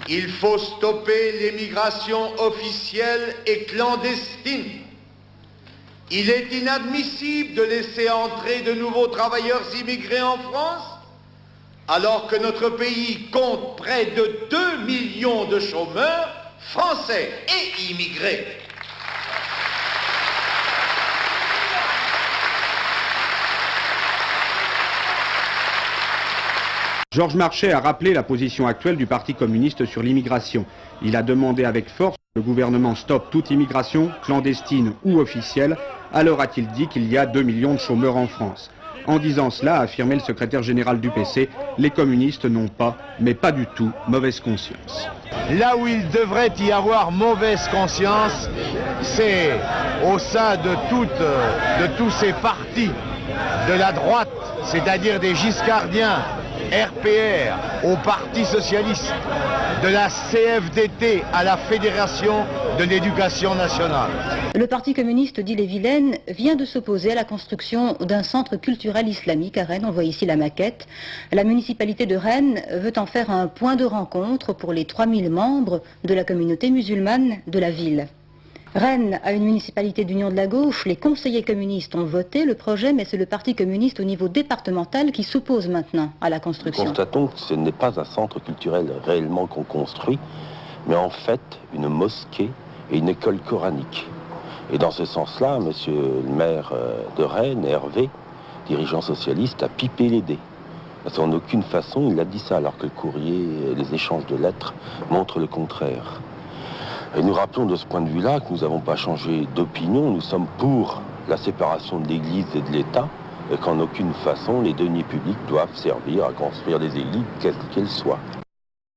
Il faut stopper l'émigration officielle et clandestine. Il est inadmissible de laisser entrer de nouveaux travailleurs immigrés en France, alors que notre pays compte près de 2 millions de chômeurs français et immigrés. Georges Marchais a rappelé la position actuelle du Parti communiste sur l'immigration. Il a demandé avec force que le gouvernement stoppe toute immigration, clandestine ou officielle. Alors a-t-il dit qu'il y a 2 millions de chômeurs en France. En disant cela, a affirmé le secrétaire général du PC, les communistes n'ont pas, mais pas du tout, mauvaise conscience. Là où il devrait y avoir mauvaise conscience, c'est au sein de tous ces partis de la droite, c'est-à-dire des giscardiens, RPR, au Parti Socialiste, de la CFDT à la Fédération de l'Éducation nationale. Le Parti communiste d'Ille-et-Vilaine vient de s'opposer à la construction d'un centre culturel islamique à Rennes. On voit ici la maquette. La municipalité de Rennes veut en faire un point de rencontre pour les 3000 membres de la communauté musulmane de la ville. Rennes a une municipalité d'union de la gauche. Les conseillers communistes ont voté le projet, mais c'est le Parti communiste au niveau départemental qui s'oppose maintenant à la construction. Constatons que ce n'est pas un centre culturel réellement qu'on construit, mais en fait une mosquée et une école coranique. Et dans ce sens-là, monsieur le maire de Rennes, Hervé, dirigeant socialiste, a pipé les dés. Parce qu'en aucune façon il a dit ça, alors que le courrier, les échanges de lettres montrent le contraire. Et nous rappelons de ce point de vue-là que nous n'avons pas changé d'opinion, nous sommes pour la séparation de l'Église et de l'État, et qu'en aucune façon les deniers publics doivent servir à construire des églises, quelles qu'elles soient.